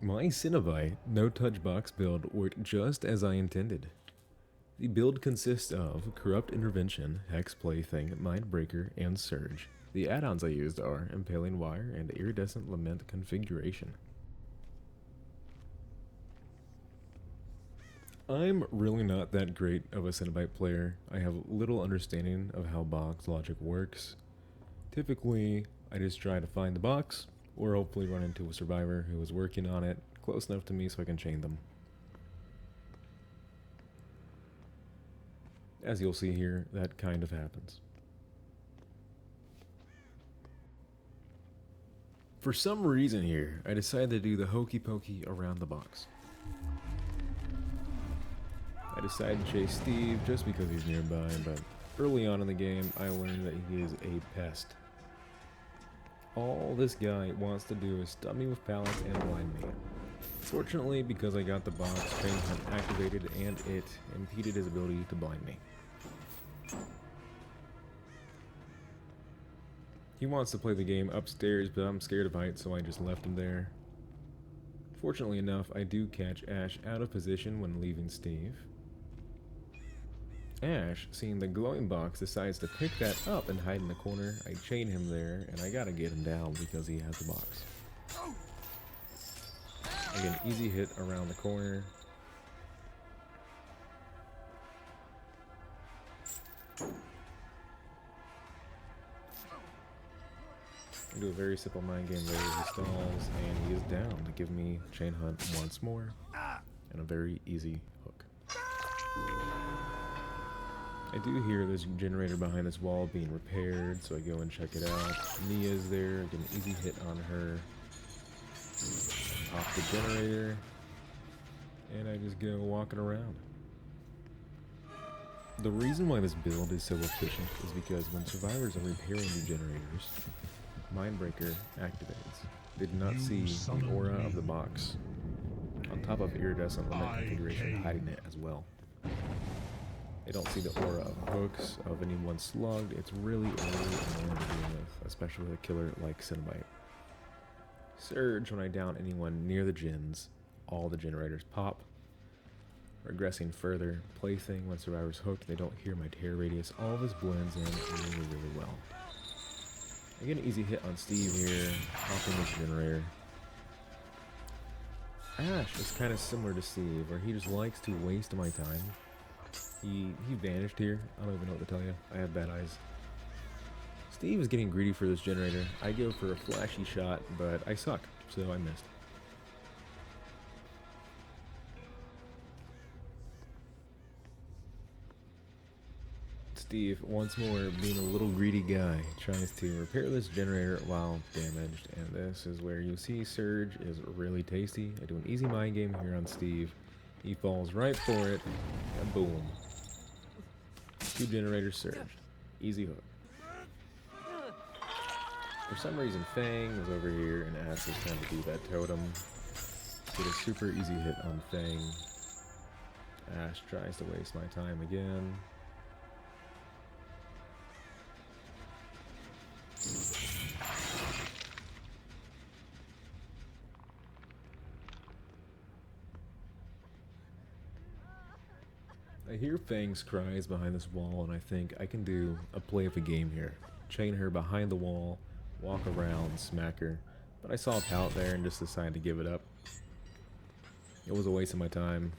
My Cenobite no-touch box build worked just as I intended. The build consists of Corrupt Intervention, Hex Plaything, Mindbreaker, and Surge. The add-ons I used are Impaling Wire and Iridescent Lament Configuration. I'm really not that great of a Cenobite player. I have little understanding of how box logic works. Typically, I just try to find the box, or hopefully run into a survivor who is working on it close enough to me so I can chain them. As you'll see here, that kind of happens. For some reason here, I decided to do the hokey pokey around the box. I decided to chase Steve just because he's nearby, but early on in the game, I learned that he is a pest. All this guy wants to do is stun me with pallets and blind me. Fortunately, because I got the box, Chain Hunt activated and it impeded his ability to blind me. He wants to play the game upstairs, but I'm scared of heights, so I just left him there. Fortunately enough, I do catch Ash out of position when leaving Steve. Ash, seeing the glowing box, decides to pick that up and hide in the corner. I chain him there, and I gotta get him down because he has the box. I get an easy hit around the corner. I do a very simple mind game there. He stalls, and he is down to give me Chain Hunt once more, and a very easy hook. I do hear this generator behind this wall being repaired, so I go and check it out. Mia's there, I get an easy hit on her. Off the generator, and I just go walking around. The reason why this build is so efficient is because when survivors are repairing the generators, Mindbreaker activates. They do not see the aura of the box, on top of Iridescent Lament configuration hiding it as well. They don't see the aura of hooks, of anyone slugged. It's really annoying to deal with, especially with a killer like Cenobite. Surge, when I down anyone near the gens, all the generators pop. Regressing further, Plaything, when survivors hooked, they don't hear my tear radius. All of this blends in really, really well. I get an easy hit on Steve here, hopping this generator. Ash is kind of similar to Steve, where he just likes to waste my time. He vanished here. I don't even know what to tell you. I have bad eyes. Steve is getting greedy for this generator. I go for a flashy shot, but I suck, so I missed. Steve, once more, being a little greedy guy, tries to repair this generator while damaged, and this is where you see Surge is really tasty. I do an easy mind game here on Steve. He falls right for it, and boom. 2 generators surged. Easy hook. For some reason, Fang was over here, and Ash was trying to do that totem. Get a super easy hit on Fang. Ash tries to waste my time again. I hear Fang's cries behind this wall, and I think I can do a play of a game here. Chain her behind the wall, walk around, smack her. But I saw a pallet there and just decided to give it up. It was a waste of my time.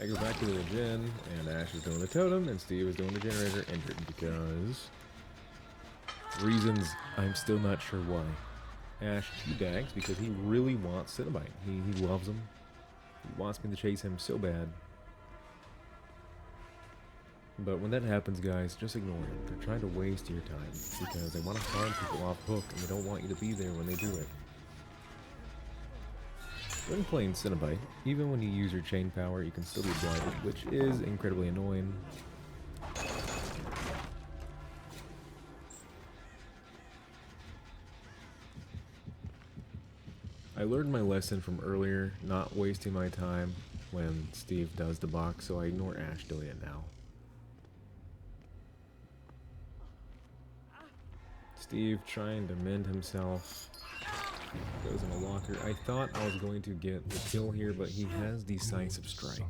I go back to the gen, and Ash is doing the totem, and Steve is doing the generator injured because... reasons I'm still not sure why. Ash teabags because he really wants Cenobite. He loves him. He wants me to chase him so bad. But when that happens, guys, just ignore it. They're trying to waste your time because they want to farm people off hook and they don't want you to be there when they do it. When playing Cenobite, even when you use your chain power, you can still be blinded, which is incredibly annoying. I learned my lesson from earlier, not wasting my time when Steve does the box, so I ignore Ash doing it now. Steve trying to mend himself. Go goes in a locker. I thought I was going to get the kill here, but he has decisive strike.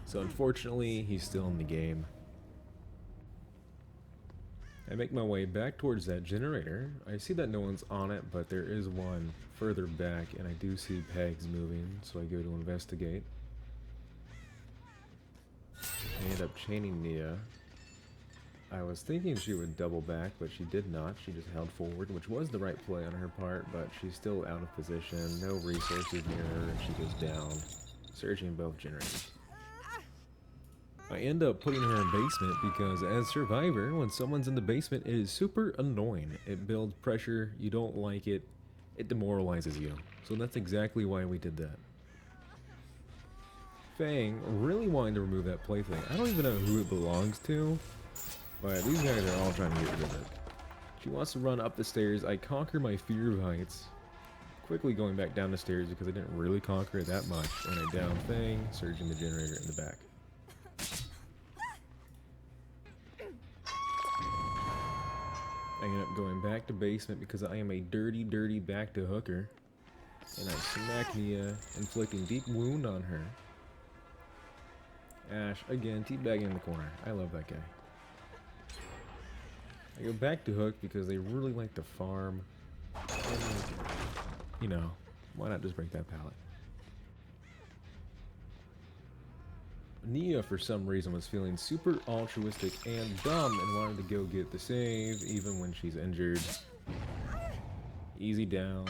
So unfortunately, he's still in the game. I make my way back towards that generator. I see that no one's on it, but there is one further back, and I do see pegs moving, so I go to investigate. I end up chaining Nia. I was thinking she would double back, but she did not. She just held forward, which was the right play on her part, but she's still out of position. No resources near her, and she goes down, searching both generators. I end up putting her in basement because as survivor, when someone's in the basement, it is super annoying. It builds pressure, you don't like it, it demoralizes you. So that's exactly why we did that. Fang really wanting to remove that plaything. I don't even know who it belongs to, but these guys are all trying to get rid of it. She wants to run up the stairs. I conquer my fear of heights. Quickly going back down the stairs because I didn't really conquer it that much. And I down Fang, surging the generator in the back. I end up going back to basement because I am a dirty, dirty back to hooker. And I smack Nia, inflicting deep wound on her. Ash, again, teabagging in the corner. I love that guy. I go back to hook because they really like to farm. And, you know, why not just break that pallet? Nia, for some reason, was feeling super altruistic and dumb and wanted to go get the save, even when she's injured. Easy down.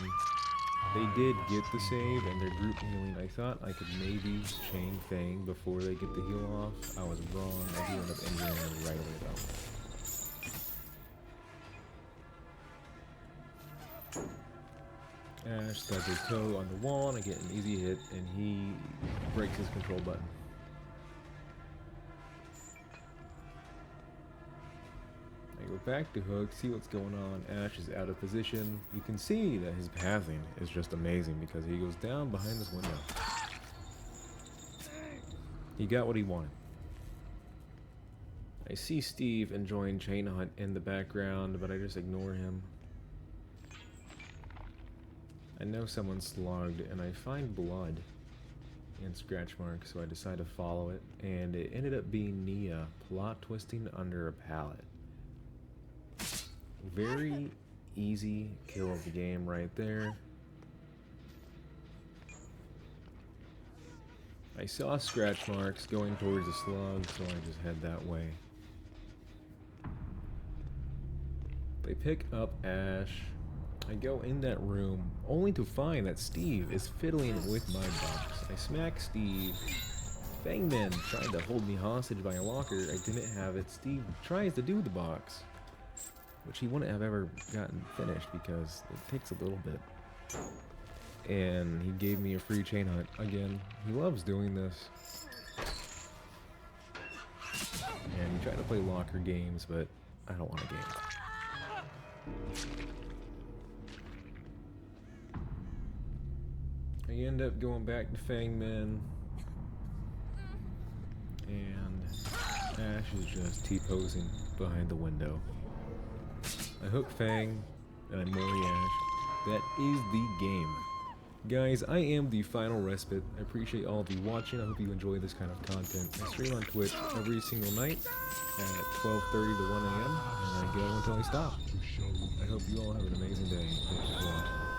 They did get the save, and their group healing. I thought I could maybe chain Fang before they get the heal off. I was wrong. I do end up injuring her right away, though. Ash stubbed his toe on the wall, and I get an easy hit, and he breaks his control button. I go back to hook, see what's going on. Ash is out of position. You can see that his pathing is just amazing because he goes down behind this window. He got what he wanted. I see Steve enjoying Chain Hunt in the background, but I just ignore him. I know someone's slogged, and I find blood and scratch marks, so I decide to follow it, and it ended up being Nia plot twisting under a pallet. Very easy kill of the game right there. I saw scratch marks going towards the slug, so I just head that way. They pick up Ash. I go in that room, only to find that Steve is fiddling with my box. I smack Steve. Fangman tried to hold me hostage by a locker. I didn't have it. Steve tries to do the box, which he wouldn't have ever gotten finished because it takes a little bit. And he gave me a free chain hunt. Again, he loves doing this. And he tried to play locker games, but I don't want a game. I end up going back to Fangman. And Ash is just T-posing behind the window. I hook Fang, and I mori Ash. That is the game. Guys, I am the Final Respite. I appreciate all of you watching. I hope you enjoy this kind of content. I stream on Twitch every single night at 12:30 to 1 a.m. and I go until I stop. I hope you all have an amazing day. Thank you for watching.